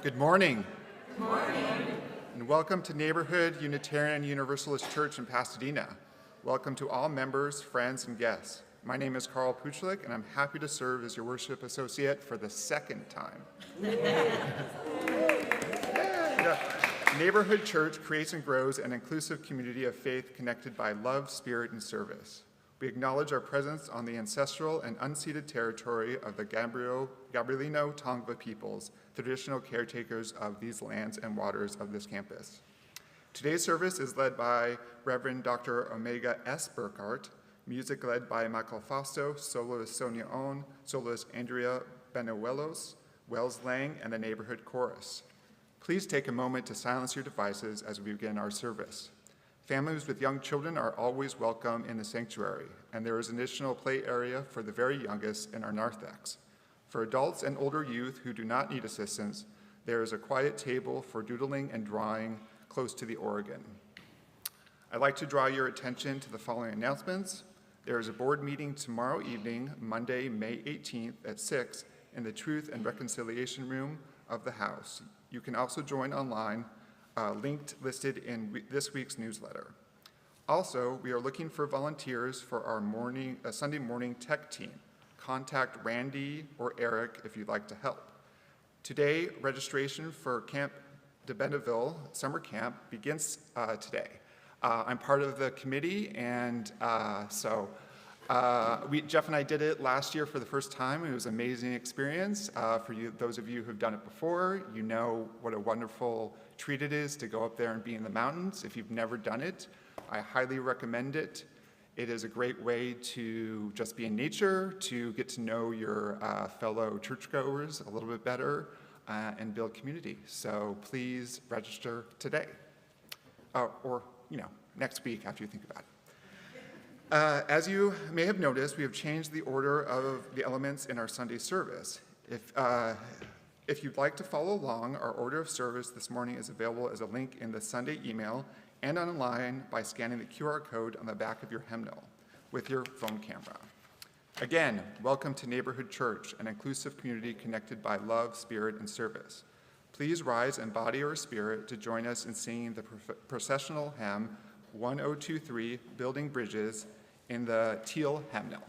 Good morning. Good morning. And welcome to Neighborhood Unitarian Universalist Church in Pasadena. Welcome to all members, friends, and guests. My name is Carl Puchlik, and I'm happy to serve as your worship associate for the second time. Neighborhood Church creates and grows an inclusive community of faith connected by love, spirit, and service. We acknowledge our presence on the ancestral and unceded territory of the Gabrielino Tongva peoples, traditional caretakers of these lands and waters of this campus. Today's service is led by Reverend Dr. Omega S. Burkhart, music led by Michael Fausto, soloist Sonia Owen, soloist Andrea Benuelos, Wells Lang, and the Neighborhood Chorus. Please take a moment to silence your devices as we begin our service. Families with young children are always welcome in the sanctuary, and there is an additional play area for the very youngest in our narthex. For adults and older youth who do not need assistance, there is a quiet table for doodling and drawing close to the organ. I'd like to draw your attention to the following announcements. There is a board meeting tomorrow evening, Monday, May 18th at 6 in the Truth and Reconciliation Room of the House. You can also join online, listed in this week's newsletter. Also, we are looking for volunteers for our Sunday morning tech team. Contact Randy or Eric if you'd like to help. Today, registration for Camp de Benneville summer camp begins today. I'm part of the committee, and Jeff and I did it last year for the first time. It was an amazing experience. For those of you who've done it before, you know what a wonderful treat it is to go up there and be in the mountains. If you've never done it, I highly recommend it. It is a great way to just be in nature, to get to know your fellow churchgoers a little bit better, and build community. So please register today, or next week after you think about it. As you may have noticed, we have changed the order of the elements in our Sunday service. If you'd like to follow along, our order of service this morning is available as a link in the Sunday email and online by scanning the QR code on the back of your hymnal with your phone camera. Again, welcome to Neighborhood Church, an inclusive community connected by love, spirit, and service. Please rise in body or spirit to join us in singing the processional hymn 1023, Building Bridges, in the teal hymnal.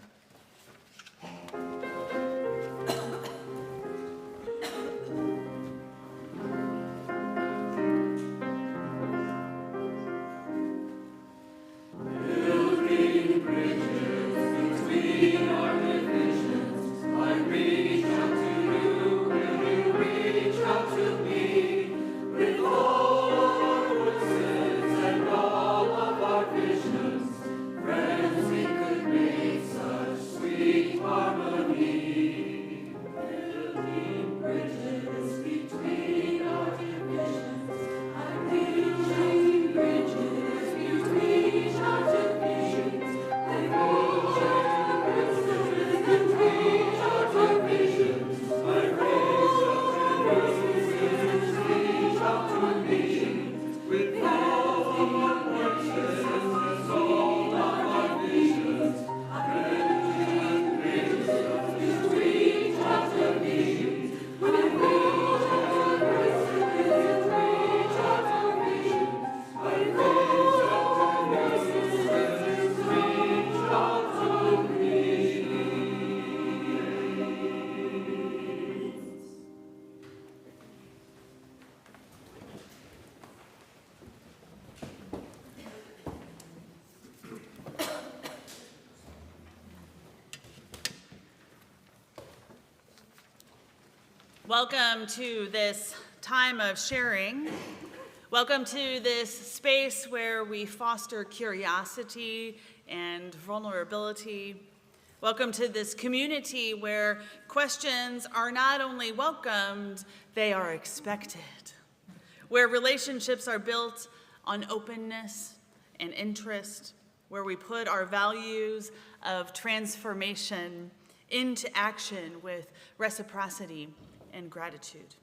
Welcome to this time of sharing. Welcome to this space where we foster curiosity and vulnerability. Welcome to this community where questions are not only welcomed, they are expected. Where relationships are built on openness and interest, where we put our values of transformation into action with reciprocity and gratitude.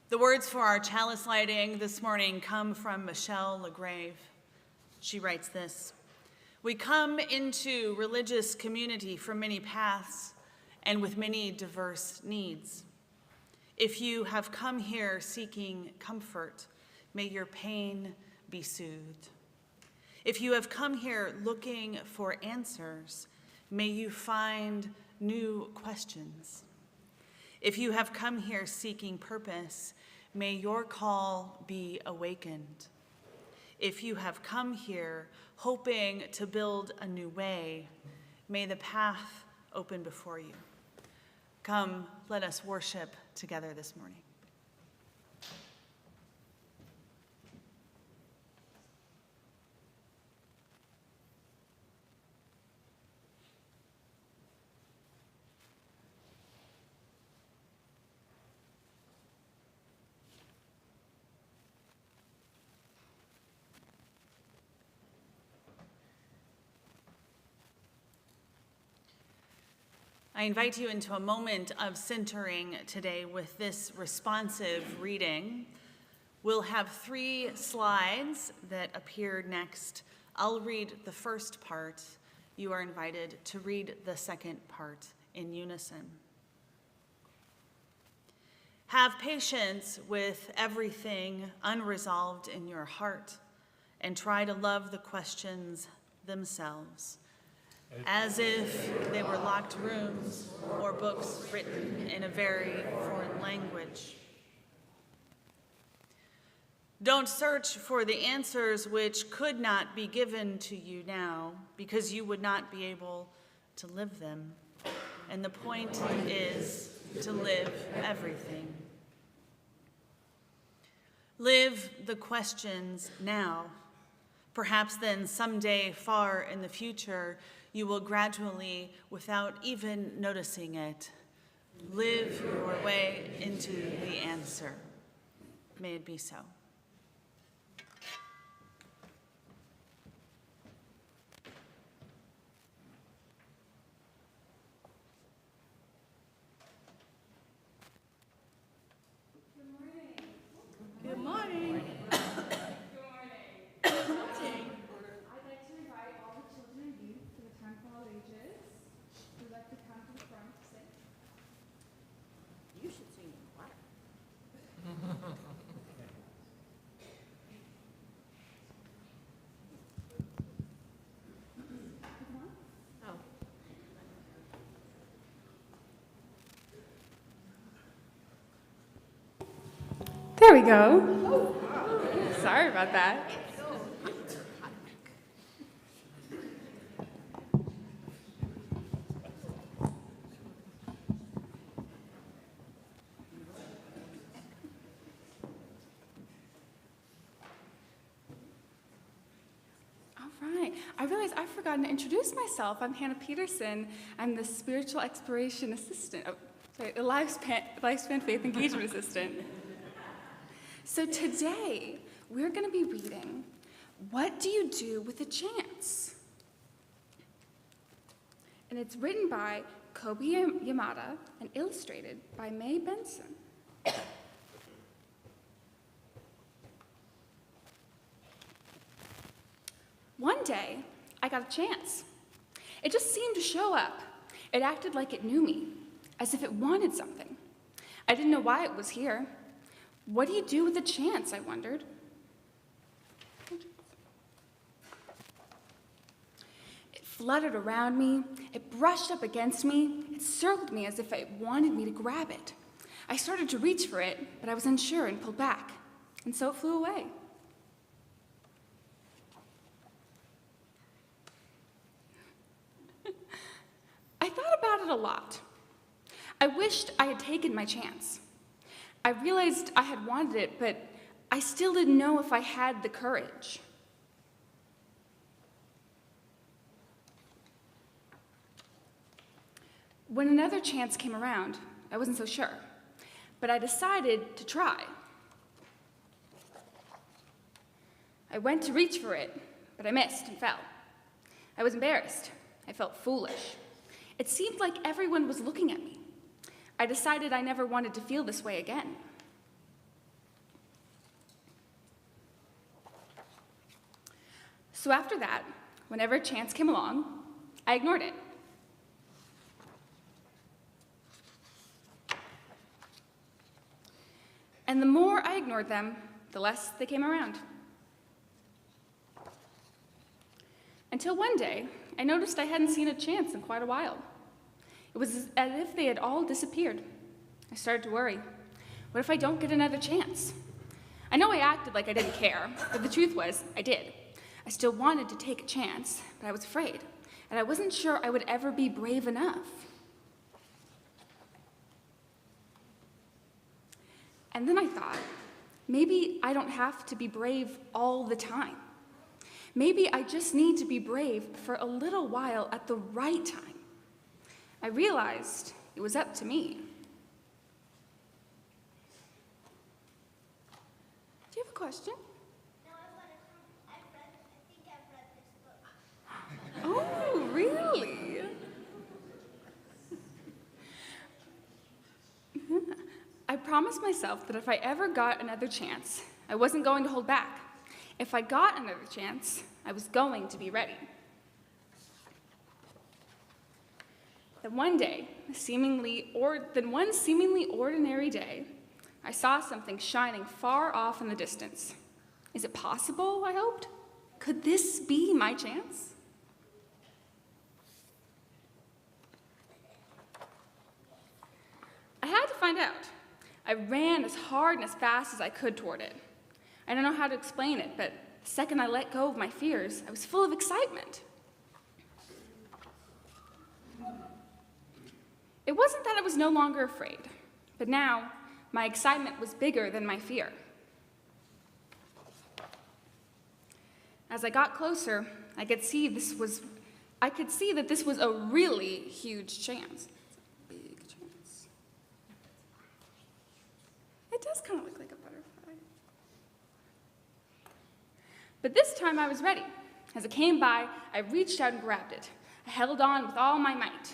The words for our chalice lighting this morning come from Michelle LaGrave. She writes this: "We come into religious community from many paths and with many diverse needs. If you have come here seeking comfort, may your pain be soothed. If you have come here looking for answers, may you find new questions. If you have come here seeking purpose, may your call be awakened. If you have come here hoping to build a new way, may the path open before you. Come, let us worship together this morning." I invite you into a moment of centering today with this responsive reading. We'll have 3 slides that appear next. I'll read the first part. You are invited to read the second part in unison. Have patience with everything unresolved in your heart, and try to love the questions themselves, as if they were locked rooms or books written in a very foreign language. Don't search for the answers which could not be given to you now, because you would not be able to live them. And the point is to live everything. Live the questions now. Perhaps then someday far in the future, you will gradually, without even noticing it, live your way into the answer. May it be so. Good morning. There we go. Sorry about that. All right. I realized I've forgotten to introduce myself. I'm Hannah Peterson. I'm the Spiritual Exploration Assistant. The Lifespan Faith Engagement Assistant. So today, we're going to be reading, What Do You Do with a Chance? And it's written by Kobe Yamada and illustrated by Mae Benson. One day, I got a chance. It just seemed to show up. It acted like it knew me, as if it wanted something. I didn't know why it was here. What do you do with a chance, I wondered. It fluttered around me, it brushed up against me, it circled me as if it wanted me to grab it. I started to reach for it, but I was unsure and pulled back, and so it flew away. I thought about it a lot. I wished I had taken my chance. I realized I had wanted it, but I still didn't know if I had the courage. When another chance came around, I wasn't so sure, but I decided to try. I went to reach for it, but I missed and fell. I was embarrassed. I felt foolish. It seemed like everyone was looking at me. I decided I never wanted to feel this way again. So after that, whenever a chance came along, I ignored it. And the more I ignored them, the less they came around. Until one day, I noticed I hadn't seen a chance in quite a while. It was as if they had all disappeared. I started to worry. What if I don't get another chance? I know I acted like I didn't care, but the truth was, I did. I still wanted to take a chance, but I was afraid, and I wasn't sure I would ever be brave enough. And then I thought, maybe I don't have to be brave all the time. Maybe I just need to be brave for a little while at the right time. I realized it was up to me. Do you have a question? No, I think I've read this book. Oh, really? I promised myself that if I ever got another chance, I wasn't going to hold back. If I got another chance, I was going to be ready. Then one seemingly ordinary day, I saw something shining far off in the distance. Is it possible, I hoped? Could this be my chance? I had to find out. I ran as hard and as fast as I could toward it. I don't know how to explain it, but the second I let go of my fears, I was full of excitement. It wasn't that I was no longer afraid, but now my excitement was bigger than my fear. As I got closer, I could see that this was a really huge chance. Big chance. It does kind of look like a butterfly. But this time I was ready. As it came by, I reached out and grabbed it. I held on with all my might.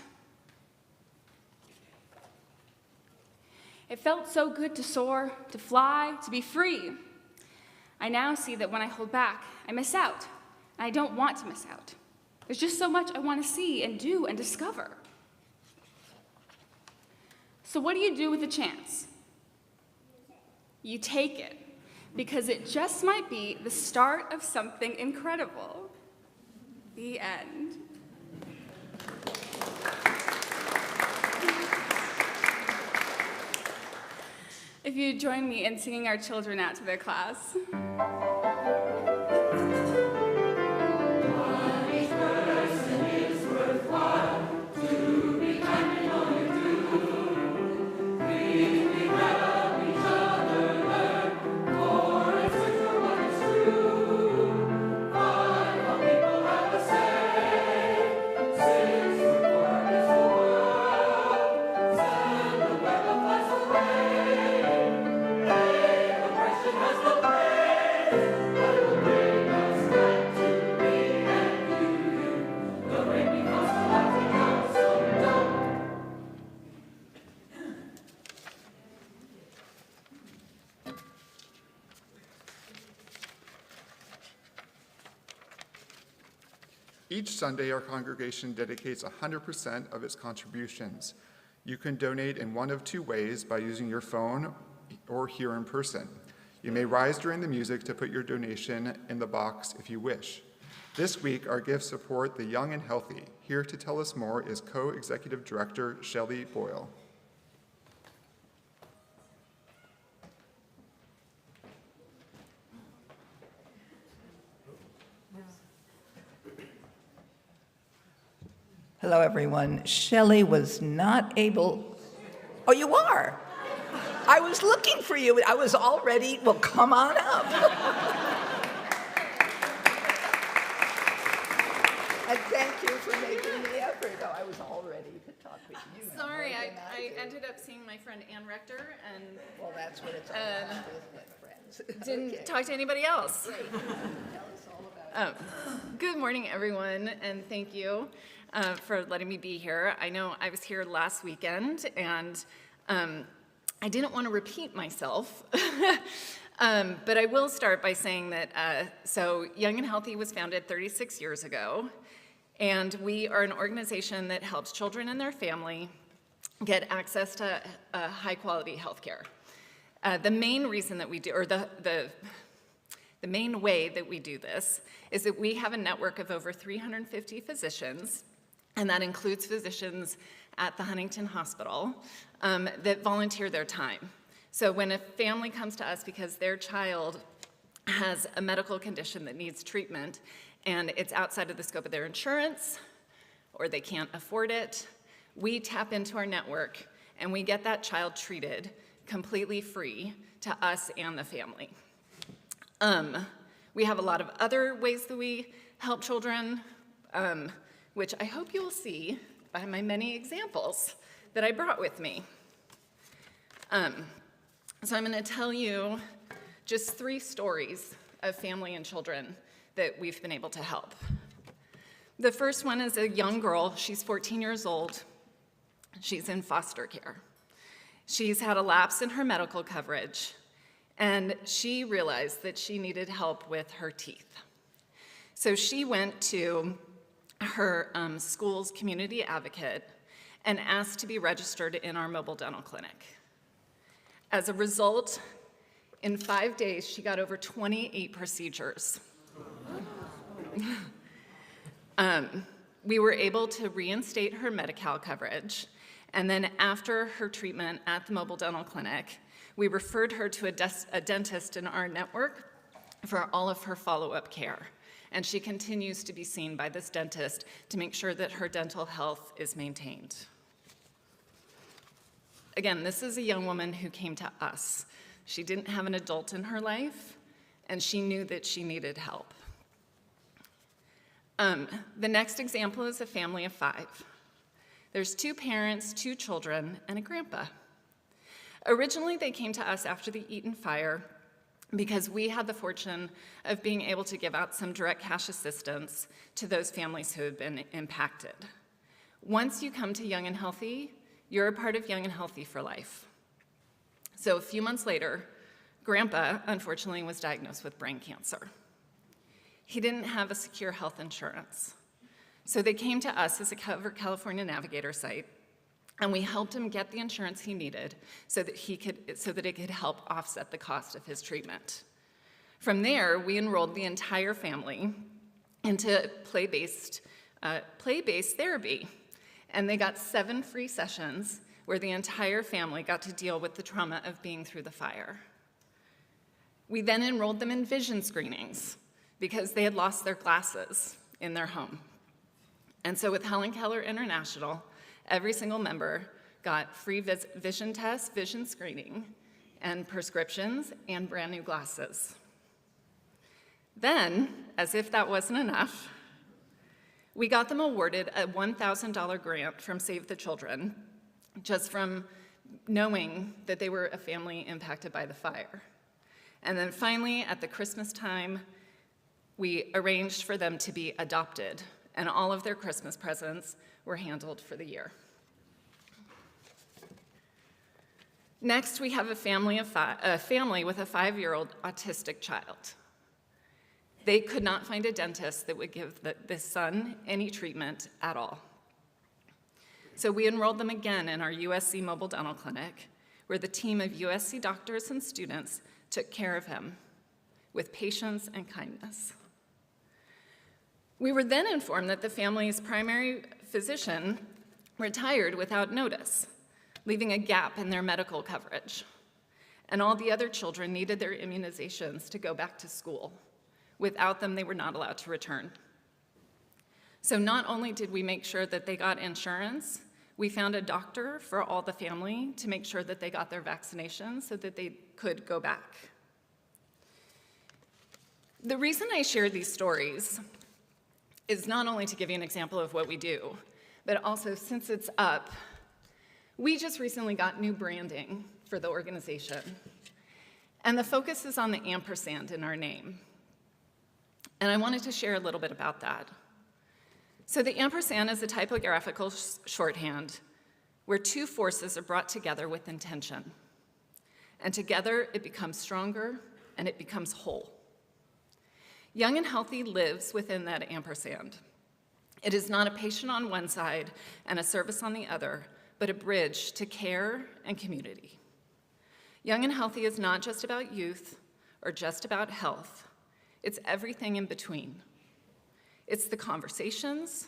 It felt so good to soar, to fly, to be free. I now see that when I hold back, I miss out, and I don't want to miss out. There's just so much I want to see and do and discover. So what do you do with a chance? You take it, because it just might be the start of something incredible. The end. If you'd join me in singing our children out to their class. Each Sunday, our congregation dedicates 100% of its contributions. You can donate in one of two ways: by using your phone or here in person. You may rise during the music to put your donation in the box if you wish. This week, our gifts support the young and healthy. Here to tell us more is Co-Executive Director Shelley Boyle. Hello, everyone. Shelley was not able. Oh, you are? I was looking for you. I was all ready. Well, come on up. And thank you for making the effort. Oh, I was all ready to talk to you. Sorry, I ended up seeing my friend Ann Rector and Well, that's what it's all about, isn't it, friends? didn't Okay. talk to anybody else. Great. Tell us all about it. Good morning, everyone, and thank you for letting me be here. I know I was here last weekend, and I didn't want to repeat myself. But I will start by saying that, so Young and Healthy was founded 36 years ago, and we are an organization that helps children and their family get access to high-quality health care. The main reason that we do, or the main way that we do this is that we have a network of over 350 physicians, and that includes physicians at the Huntington Hospital that volunteer their time. So when a family comes to us because their child has a medical condition that needs treatment and it's outside of the scope of their insurance or they can't afford it, we tap into our network and we get that child treated completely free to us and the family. We have a lot of other ways that we help children, which I hope you'll see by my many examples that I brought with me. So I'm going to tell you just 3 stories of family and children that we've been able to help. The first one is a young girl. She's 14 years old. She's in foster care. She's had a lapse in her medical coverage, and she realized that she needed help with her teeth. So she went to her school's community advocate and asked to be registered in our mobile dental clinic. As a result, in 5 days, she got over 28 procedures. We were able to reinstate her Medi-Cal coverage, and then after her treatment at the mobile dental clinic, we referred her to a dentist in our network for all of her follow-up care. And she continues to be seen by this dentist to make sure that her dental health is maintained. Again, this is a young woman who came to us. She didn't have an adult in her life, and she knew that she needed help. The next example is a family of 5. There's 2 parents, 2 children, and a grandpa. Originally, they came to us after the Eaton fire because we had the fortune of being able to give out some direct cash assistance to those families who had been impacted. Once you come to Young and Healthy, you're a part of Young and Healthy for life. So a few months later, Grandpa, unfortunately, was diagnosed with brain cancer. He didn't have a secure health insurance. So they came to us as a Cover California Navigator site, and we helped him get the insurance he needed so that it could help offset the cost of his treatment. From there, we enrolled the entire family into play-based therapy, and they got 7 free sessions where the entire family got to deal with the trauma of being through the fire. We then enrolled them in vision screenings because they had lost their glasses in their home. And so with Helen Keller International, every single member got free vision tests, vision screening, and prescriptions, and brand new glasses. Then, as if that wasn't enough, we got them awarded a $1,000 grant from Save the Children, just from knowing that they were a family impacted by the fire. And then finally, at the Christmas time, we arranged for them to be adopted, and all of their Christmas presents were handled for the year. Next, we have a family with a 5-year-old autistic child. They could not find a dentist that would give this son any treatment at all. So we enrolled them again in our USC Mobile Dental Clinic, where the team of USC doctors and students took care of him with patience and kindness. We were then informed that the family's primary physician retired without notice, leaving a gap in their medical coverage. And all the other children needed their immunizations to go back to school. Without them, they were not allowed to return. So not only did we make sure that they got insurance, we found a doctor for all the family to make sure that they got their vaccinations so that they could go back. The reason I share these stories is not only to give you an example of what we do, but also since it's up, we just recently got new branding for the organization. And the focus is on the ampersand in our name. And I wanted to share a little bit about that. So the ampersand is a typographical shorthand where 2 forces are brought together with intention. And together it becomes stronger and it becomes whole. Young and healthy lives within that ampersand. It is not a patient on one side and a service on the other, but a bridge to care and community. Young and healthy is not just about youth or just about health. It's everything in between. It's the conversations,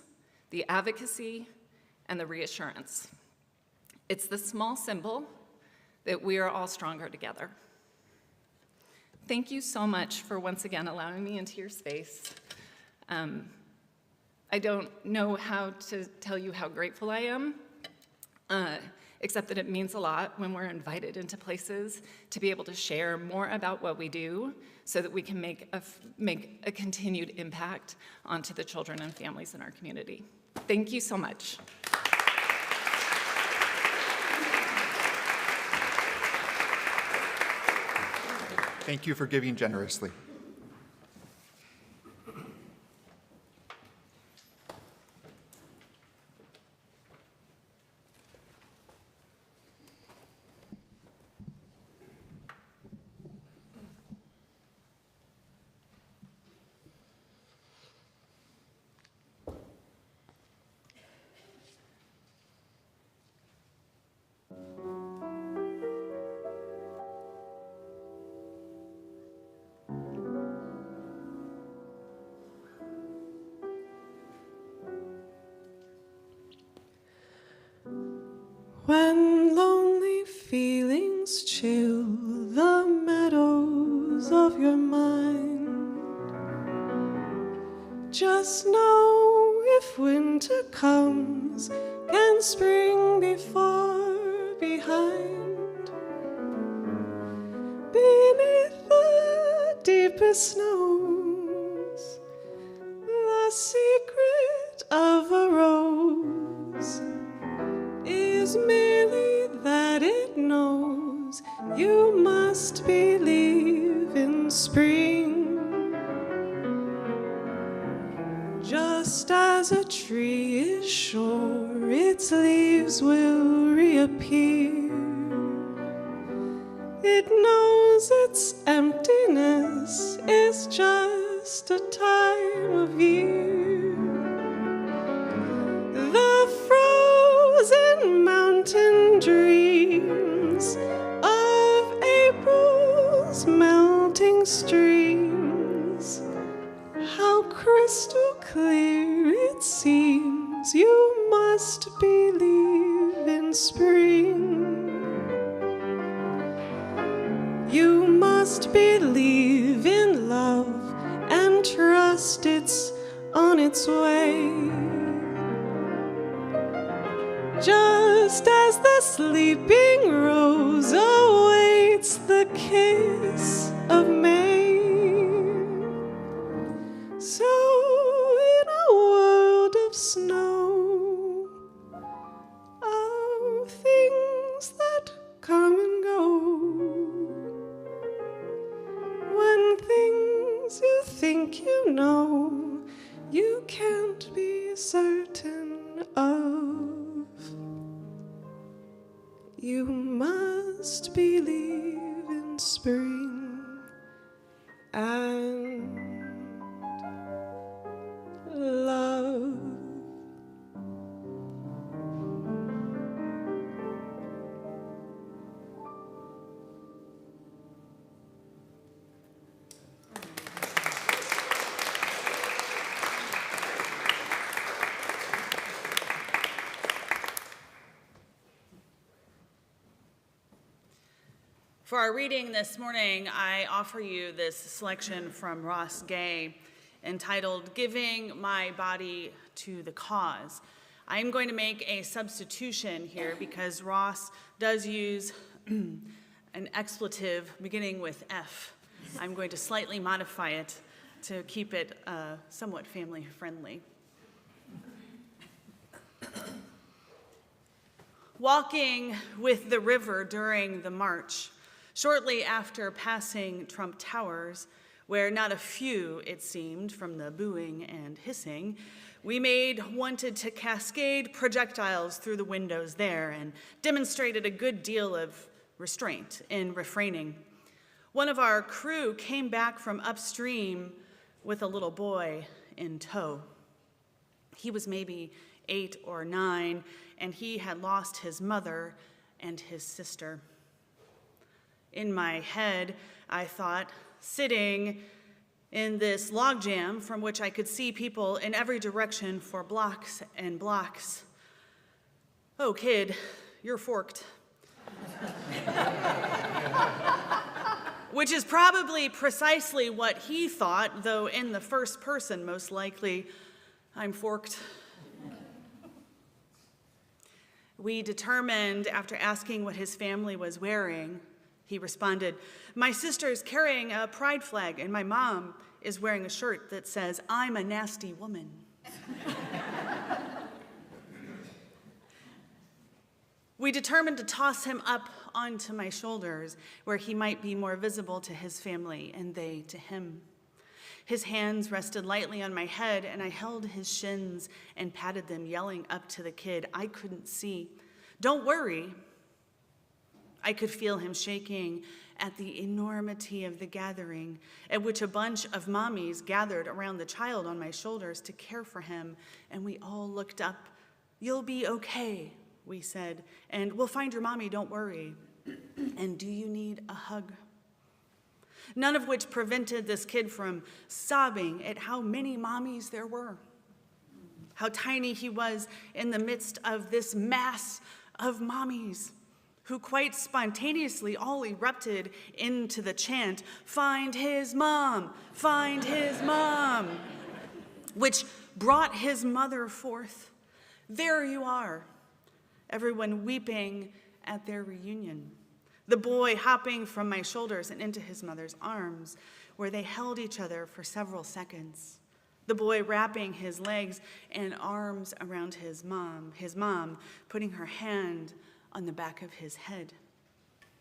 the advocacy, and the reassurance. It's the small symbol that we are all stronger together. Thank you so much for once again allowing me into your space. I don't know how to tell you how grateful I am, except that it means a lot when we're invited into places to be able to share more about what we do so that we can make a continued impact onto the children and families in our community. Thank you so much. Thank you for giving generously. When lonely feelings chill the meadows of your mind, just know if winter comes, can spring be far behind? Beneath the deepest snows, the secret of a rose is merely that it knows you must believe in spring. Just as a tree is sure its leaves will reappear, it knows its emptiness is just a time of year. The frozen mountain dreams of April's melting streams, how crystal clear it seems you must believe in spring. You must believe in love and trust it's on its way. Just as the sleeping rose awaits the kiss of May, so in a world of snow, of things that come and go, when things you think you know, you can't be certain of. You must believe in spring and love. For our reading this morning, I offer you this selection from Ross Gay entitled, "Giving My Body to the Cause." I'm going to make a substitution here because Ross does use an expletive beginning with F. I'm going to slightly modify it to keep it somewhat family friendly. Walking with the river during the march, shortly after passing Trump Towers, where not a few, it seemed, from the booing and hissing, we wanted to cascade projectiles through the windows there and demonstrated a good deal of restraint in refraining. One of our crew came back from upstream with a little boy in tow. He was maybe 8 or 9, and he had lost his mother and his sister. In my head, I thought, sitting in this logjam from which I could see people in every direction for blocks and blocks, "Oh, kid, you're forked." Which is probably precisely what he thought, though in the first person, most likely, "I'm forked." We determined, after asking what his family was wearing, he responded, "My sister's carrying a pride flag, and my mom is wearing a shirt that says, 'I'm a nasty woman.'" We determined to toss him up onto my shoulders, where he might be more visible to his family and they to him. His hands rested lightly on my head, and I held his shins and patted them, yelling up to the kid I couldn't see, "Don't worry." I could feel him shaking at the enormity of the gathering, at which a bunch of mommies gathered around the child on my shoulders to care for him, and we all looked up. "You'll be okay," we said, "and we'll find your mommy, don't worry. And do you need a hug?" None of which prevented this kid from sobbing at how many mommies there were, how tiny he was in the midst of this mass of mommies, who quite spontaneously all erupted into the chant, "Find his mom, find his mom," which brought his mother forth. There you are, everyone weeping at their reunion. The boy hopping from my shoulders and into his mother's arms, where they held each other for several seconds. The boy wrapping his legs and arms around his mom, putting her hand on the back of his head.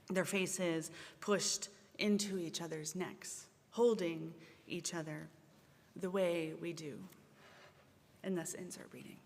Their faces pushed into each other's necks, holding each other the way we do. And thus ends our reading.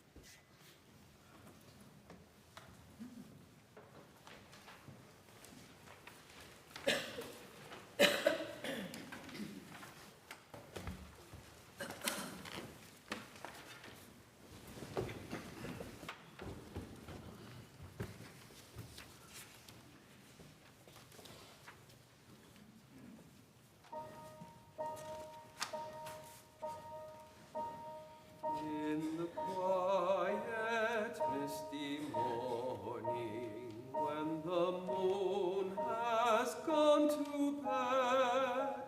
In the quiet, misty morning, when the moon has gone to bed,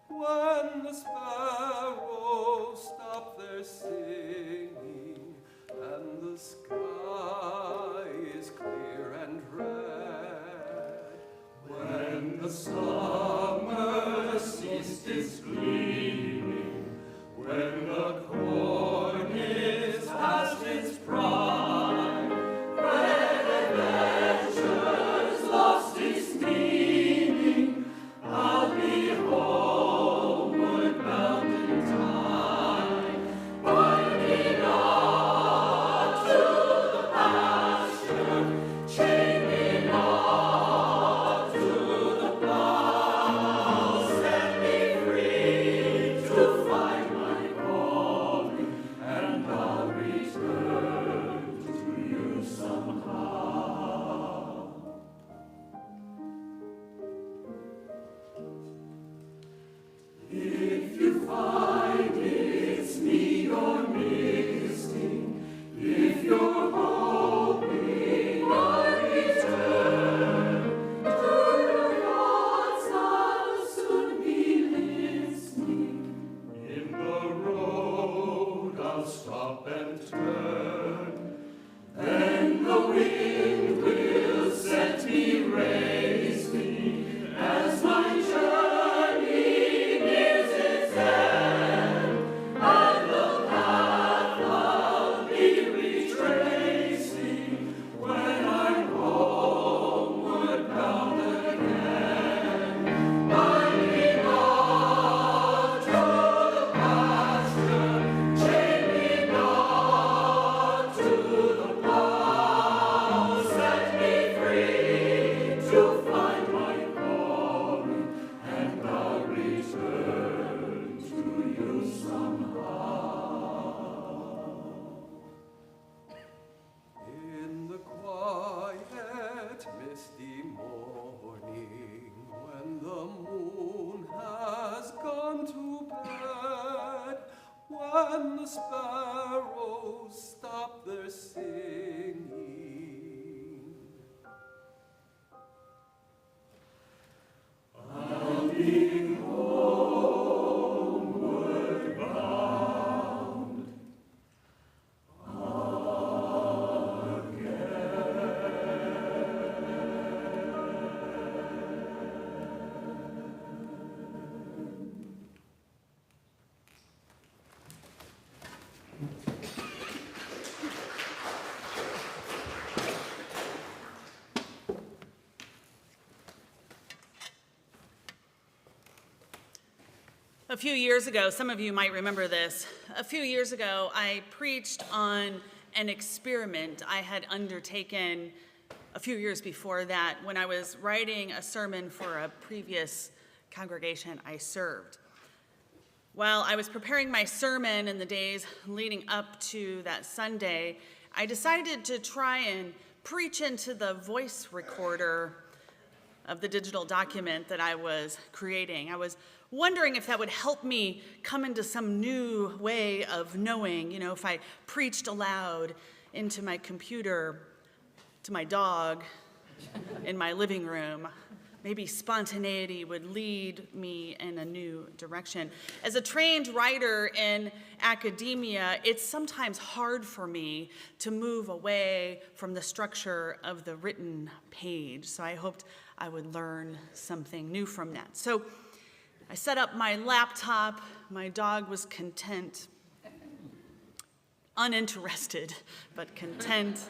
when the sparrows stop their singing, and the sky is clear and red, when the summer sees its gleaming, when the corn is past its prime, when adventure's lost its meaning, I'll be homeward bound in time, winding on to the pasture, chaining on to the plow, set me free to find my calling, and I'll return to you somehow. If you find it's me you're missing, if you're hoping I'll return, to your thoughts I'll soon be listening. In the road I'll stop and turn, then the wind will set me racing as my journey nears its end, and the path I'll be retracing when I'm homeward bound again, winding on to the pasture, chaining on to the plow, and the sparrows stop their singing. I'll be homeward bound A few years ago, some of you might remember this. A few years ago, I preached on an experiment I had undertaken a few years before that when I was writing a sermon for a previous congregation I served. While I was preparing my sermon in the days leading up to that Sunday, I decided to try and preach into the voice recorder of the digital document that I was creating. I was wondering if that would help me come into some new way of knowing, if I preached aloud into my computer, to my dog, in my living room. Maybe spontaneity would lead me in a new direction. As a trained writer in academia, it's sometimes hard for me to move away from the structure of the written page. So I hoped I would learn something new from that. So I set up my laptop. My dog was content, uninterested, but content.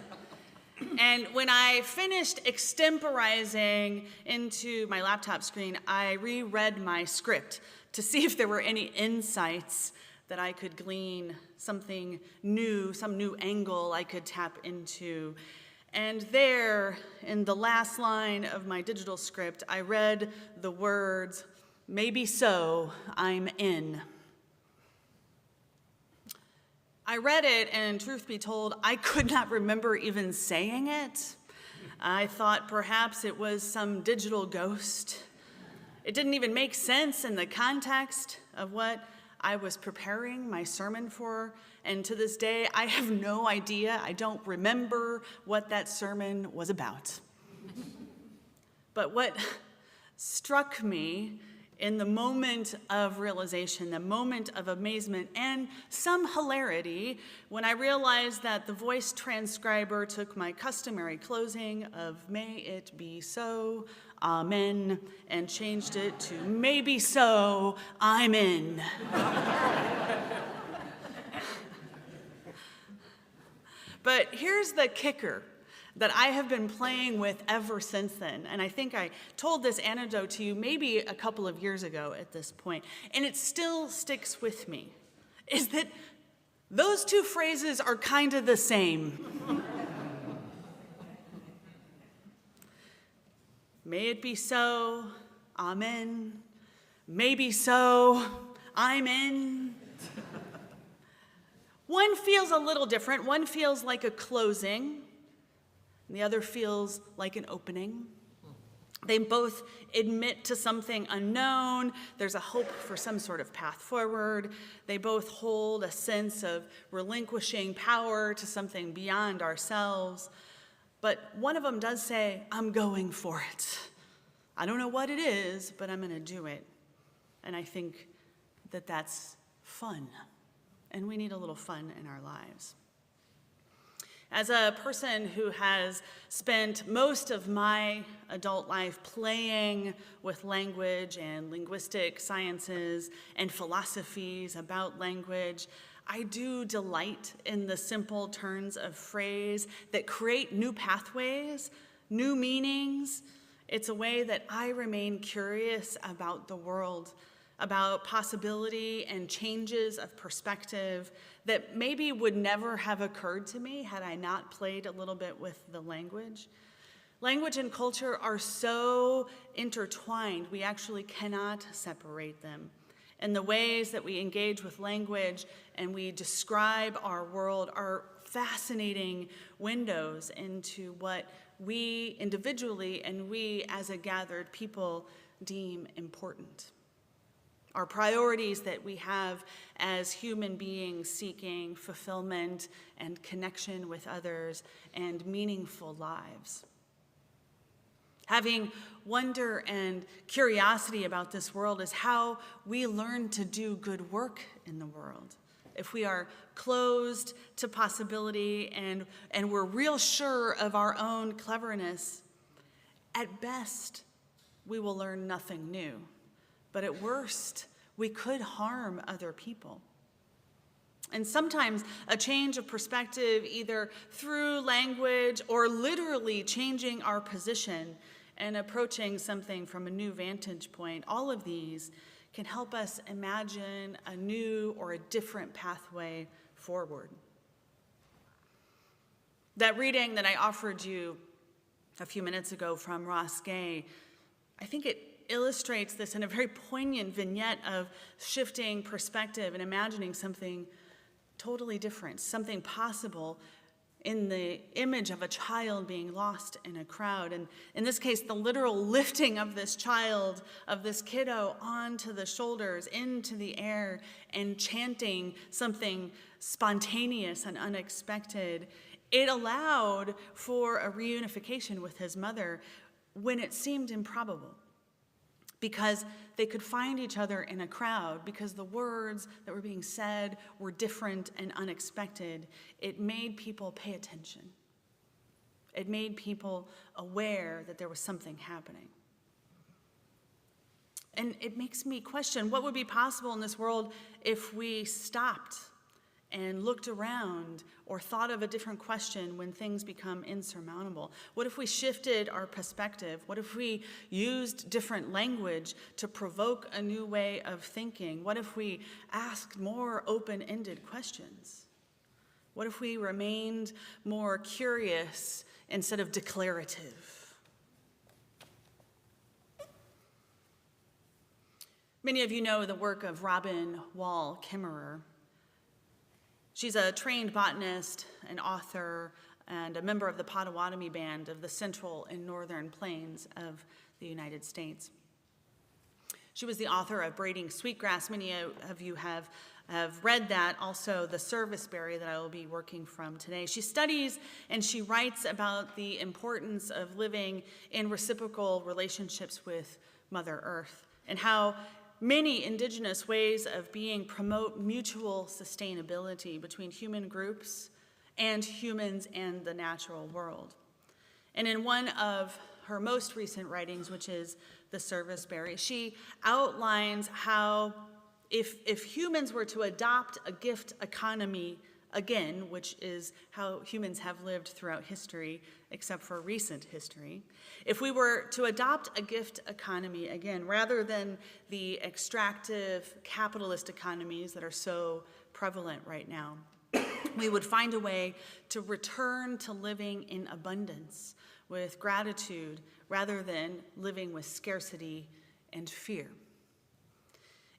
And when I finished extemporizing into my laptop screen, I reread my script to see if there were any insights that I could glean, something new, some new angle I could tap into. And there, in the last line of my digital script, I read the words, "Maybe so, I'm in." I read it, and truth be told, I could not remember even saying it. I thought perhaps it was some digital ghost. It didn't even make sense in the context of what I was preparing my sermon for, and to this day, I have no idea. I don't remember what that sermon was about. But what struck me in the moment of realization, the moment of amazement, and some hilarity, when I realized that the voice transcriber took my customary closing of "May it be so, amen," and changed it to "Maybe so, I'm in." But here's the kicker that I have been playing with ever since then. And I think I told this anecdote to you maybe a couple of years ago at this point, and it still sticks with me, is that those two phrases are kind of the same. May it be so, amen. Maybe so, I'm in. One feels a little different. One feels like a closing, and the other feels like an opening. They both admit to something unknown. There's a hope for some sort of path forward. They both hold a sense of relinquishing power to something beyond ourselves. But one of them does say, "I'm going for it. I don't know what it is, but I'm going to do it." And I think that that's fun. And we need a little fun in our lives. As a person who has spent most of my adult life playing with language and linguistic sciences and philosophies about language, I do delight in the simple turns of phrase that create new pathways, new meanings. It's a way that I remain curious about the world, about possibility and changes of perspective that maybe would never have occurred to me had I not played a little bit with the language. Language and culture are so intertwined, we actually cannot separate them. And the ways that we engage with language and we describe our world are fascinating windows into what we individually and we as a gathered people deem important. our priorities that we have as human beings seeking fulfillment and connection with others and meaningful lives. Having wonder and curiosity about this world is how we learn to do good work in the world. If we are closed to possibility and we're real sure of our own cleverness, at best, we will learn nothing new. But at worst, we could harm other people. And sometimes a change of perspective, either through language or literally changing our position and approaching something from a new vantage point, all of these can help us imagine a new or a different pathway forward. That reading that I offered you a few minutes ago from Ross Gay, I think it illustrates this in a very poignant vignette of shifting perspective and imagining something totally different, something possible in the image of a child being lost in a crowd. And in this case, the literal lifting of this child, of this kiddo, onto the shoulders, into the air, and chanting something spontaneous and unexpected. It allowed for a reunification with his mother when it seemed improbable, because they could find each other in a crowd, because the words that were being said were different and unexpected. It made people pay attention. It made people aware that there was something happening. And it makes me question what would be possible in this world if we stopped and looked around or thought of a different question when things become insurmountable? What if we shifted our perspective? What if we used different language to provoke a new way of thinking? What if we asked more open-ended questions? What if we remained more curious instead of declarative? Many of you know the work of Robin Wall Kimmerer. She's a trained botanist, an author, and a member of the Potawatomi Band of the Central and Northern Plains of the United States. She was the author of Braiding Sweetgrass. Many of you have read that, also the serviceberry that I will be working from today. She studies and she writes about the importance of living in reciprocal relationships with Mother Earth and how many indigenous ways of being promote mutual sustainability between human groups and humans and the natural world. And in one of her most recent writings, which is The Serviceberry, she outlines how if humans were to adopt a gift economy again, which is how humans have lived throughout history, except for recent history, if we were to adopt a gift economy again, rather than the extractive capitalist economies that are so prevalent right now, we would find a way to return to living in abundance with gratitude rather than living with scarcity and fear.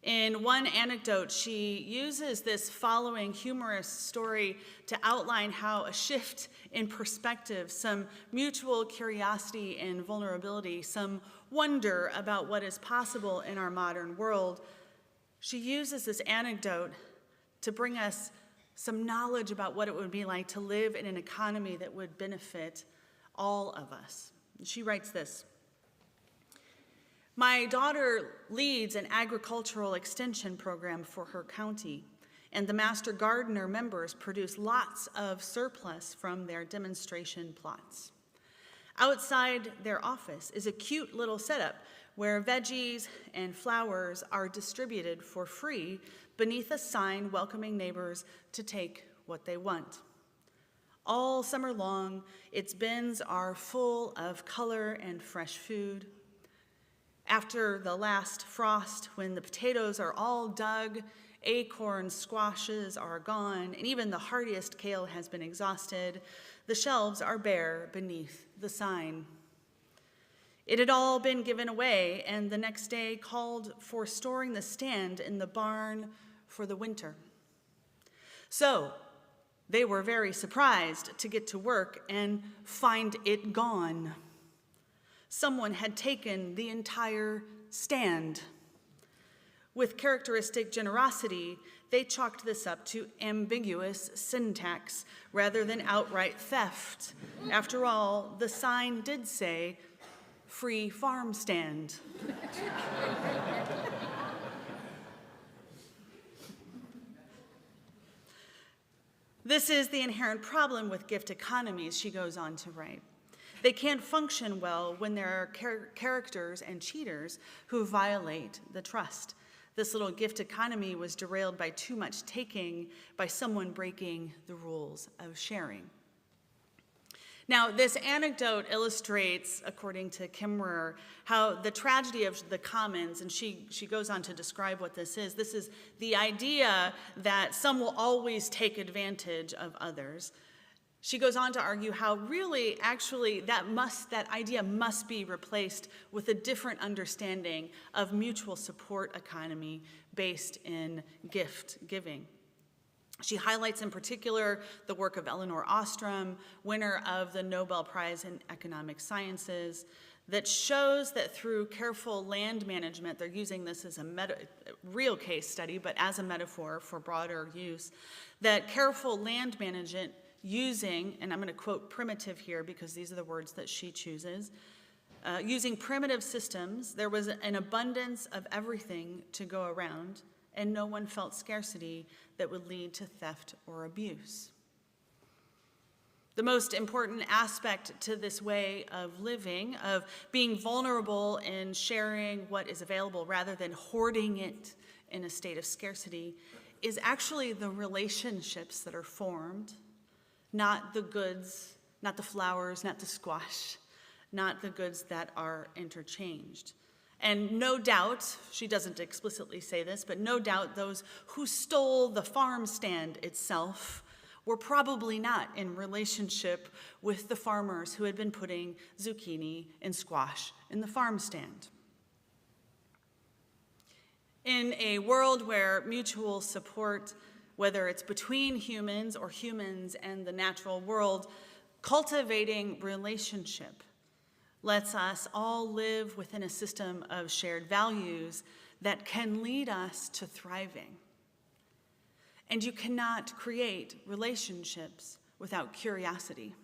In one anecdote, she uses this following humorous story to outline how a shift in perspective, some mutual curiosity and vulnerability, some wonder about what is possible in our modern world. She uses this anecdote to bring us some knowledge about what it would be like to live in an economy that would benefit all of us. She writes this: "My daughter leads an agricultural extension program for her county, and the Master Gardener members produce lots of surplus from their demonstration plots. Outside their office is a cute little setup where veggies and flowers are distributed for free beneath a sign welcoming neighbors to take what they want. All summer long, its bins are full of color and fresh food. After the last frost, when the potatoes are all dug, acorn squashes are gone, and even the hardiest kale has been exhausted, the shelves are bare beneath the sign. It had all been given away, and the next day called for storing the stand in the barn for the winter. So they were very surprised to get to work and find it gone. Someone had taken the entire stand. With characteristic generosity, they chalked this up to ambiguous syntax rather than outright theft. After all, the sign did say, "Free farm stand." This is the inherent problem with gift economies, she goes on to write. They can't function well when there are characters and cheaters who violate the trust. This little gift economy was derailed by too much taking, by someone breaking the rules of sharing. Now, this anecdote illustrates, according to Kimmerer, how the tragedy of the commons, and she goes on to describe what this is. This is the idea that some will always take advantage of others. She goes on to argue how really, actually, that idea must be replaced with a different understanding of mutual support economy based in gift giving. She highlights in particular the work of Elinor Ostrom, winner of the Nobel Prize in Economic Sciences, that shows that through careful land management, they're using this as a real case study, but as a metaphor for broader use, that careful land management using, and I'm going to quote primitive here because these are the words that she chooses, using primitive systems, there was an abundance of everything to go around, and no one felt scarcity that would lead to theft or abuse. The most important aspect to this way of living, of being vulnerable in sharing what is available rather than hoarding it in a state of scarcity, is actually the relationships that are formed, not the goods, not the flowers, not the squash, not the goods that are interchanged. And no doubt, she doesn't explicitly say this, but no doubt those who stole the farm stand itself were probably not in relationship with the farmers who had been putting zucchini and squash in the farm stand. In a world where mutual support, whether it's between humans or humans and the natural world, cultivating relationship lets us all live within a system of shared values that can lead us to thriving. And you cannot create relationships without curiosity.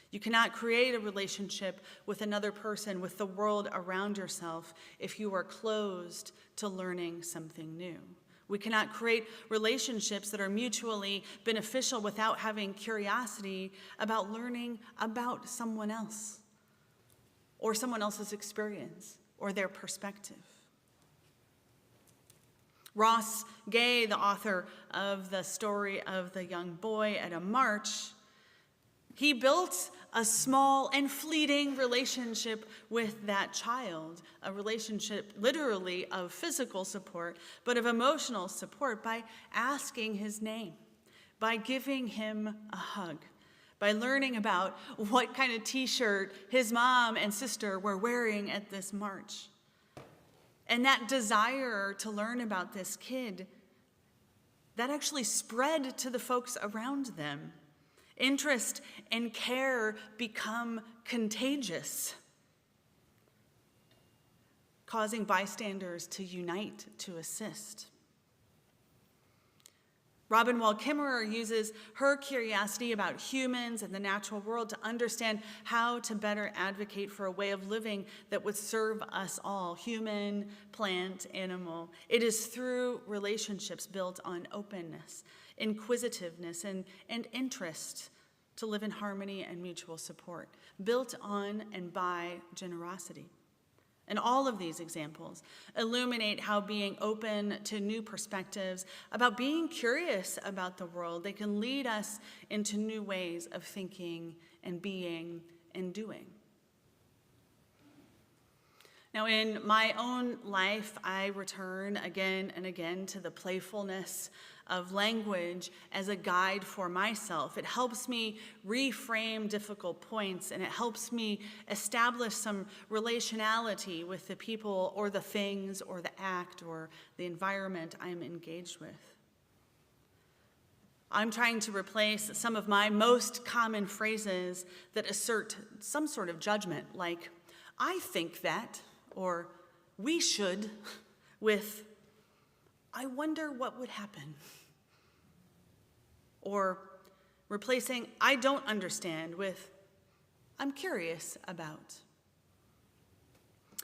You cannot create a relationship with another person, with the world around yourself, if you are closed to learning something new. We cannot create relationships that are mutually beneficial without having curiosity about learning about someone else, or someone else's experience, or their perspective. Ross Gay, the author of the story of the young boy at a march, he built a small and fleeting relationship with that child, a relationship literally of physical support, but of emotional support by asking his name, by giving him a hug, by learning about what kind of t-shirt his mom and sister were wearing at this march. And that desire to learn about this kid, that actually spread to the folks around them. Interest and care become contagious, causing bystanders to unite to assist. Robin Wall Kimmerer uses her curiosity about humans and the natural world to understand how to better advocate for a way of living that would serve us all, human, plant, animal. It is through relationships built on openness, inquisitiveness, and interest to live in harmony and mutual support, built on and by generosity. And all of these examples illuminate how being open to new perspectives, about being curious about the world, they can lead us into new ways of thinking and being and doing. Now, in my own life, I return again and again to the playfulness of language as a guide for myself. It helps me reframe difficult points, and it helps me establish some relationality with the people or the things or the act or the environment I'm engaged with. I'm trying to replace some of my most common phrases that assert some sort of judgment, like, "I think that," or "we should," with I wonder what would happen. Or replacing I don't understand with I'm curious about.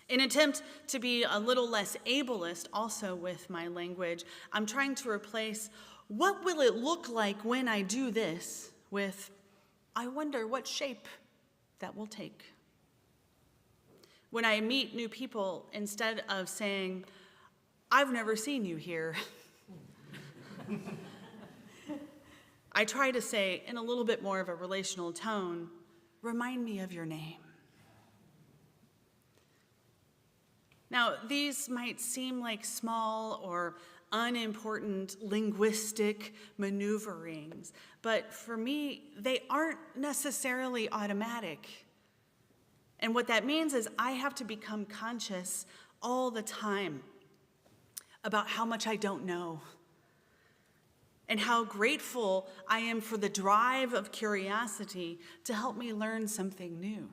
In an attempt to be a little less ableist also with my language, I'm trying to replace what will it look like when I do this with I wonder what shape that will take. When I meet new people, instead of saying, I've never seen you here, I try to say, in a little bit more of a relational tone, remind me of your name. Now, these might seem like small or unimportant linguistic maneuverings, but for me, they aren't necessarily automatic. And what that means is I have to become conscious all the time about how much I don't know and how grateful I am for the drive of curiosity to help me learn something new.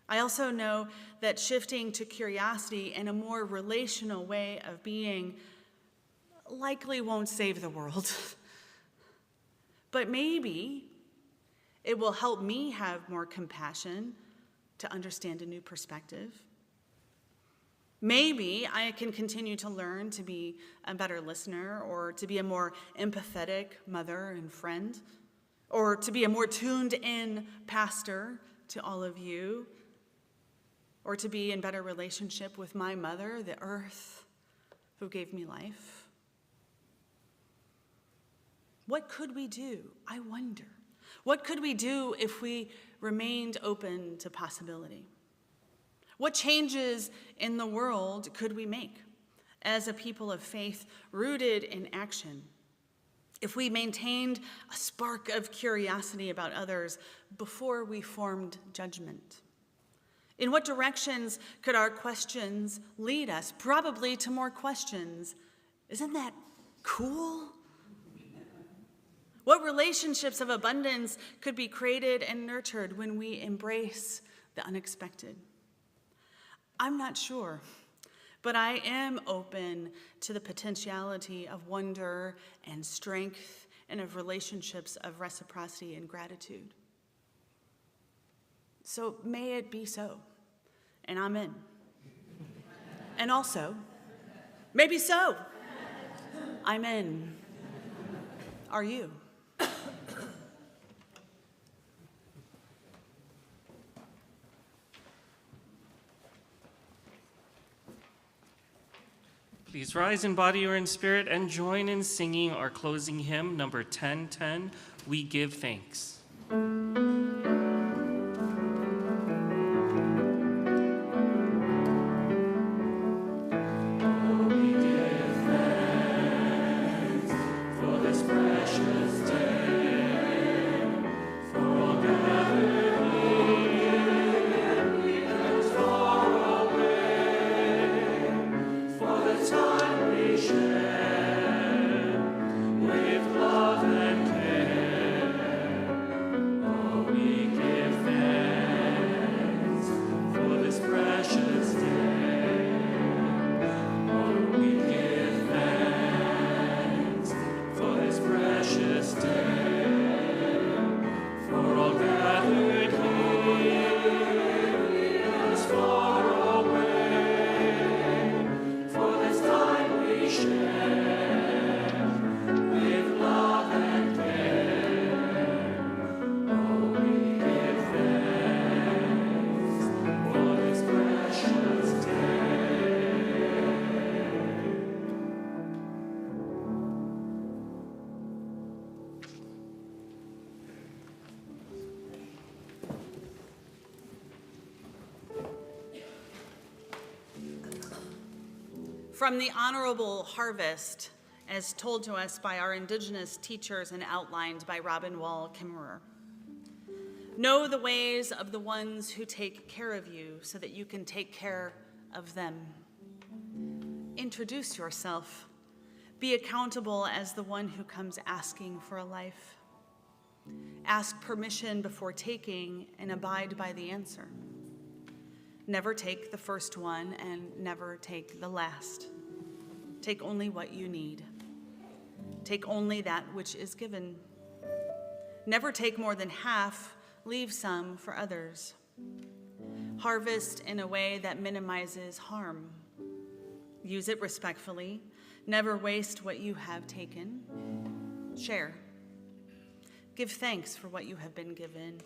I also know that shifting to curiosity and a more relational way of being likely won't save the world. But maybe it will help me have more compassion to understand a new perspective. Maybe I can continue to learn to be a better listener, or to be a more empathetic mother and friend, or to be a more tuned in pastor to all of you, or to be in better relationship with my mother, the earth, who gave me life. What could we do? I wonder. What could we do if we remained open to possibility? What changes in the world could we make as a people of faith rooted in action if we maintained a spark of curiosity about others before we formed judgment? In what directions could our questions lead us? Probably to more questions. Isn't that cool? What relationships of abundance could be created and nurtured when we embrace the unexpected? I'm not sure, but I am open to the potentiality of wonder and strength and of relationships of reciprocity and gratitude. So may it be so, and I'm in. And also, maybe so, I'm in. Are you? Please rise in body or in spirit and join in singing our closing hymn, number 1010, We Give Thanks. From the honorable harvest, as told to us by our indigenous teachers and outlined by Robin Wall Kimmerer. Know the ways of the ones who take care of you so that you can take care of them. Introduce yourself. Be accountable as the one who comes asking for a life. Ask permission before taking and abide by the answer. Never take the first one and never take the last. Take only what you need. Take only that which is given. Never take more than half, leave some for others. Harvest in a way that minimizes harm. Use it respectfully. Never waste what you have taken. Share. Give thanks for what you have been given.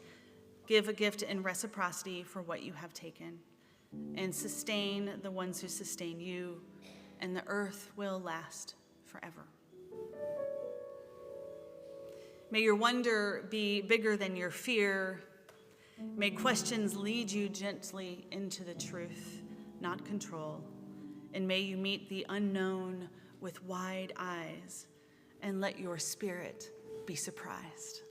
Give a gift in reciprocity for what you have taken. And sustain the ones who sustain you, and the earth will last forever. May your wonder be bigger than your fear. May questions lead you gently into the truth, not control. And may you meet the unknown with wide eyes, and let your spirit be surprised.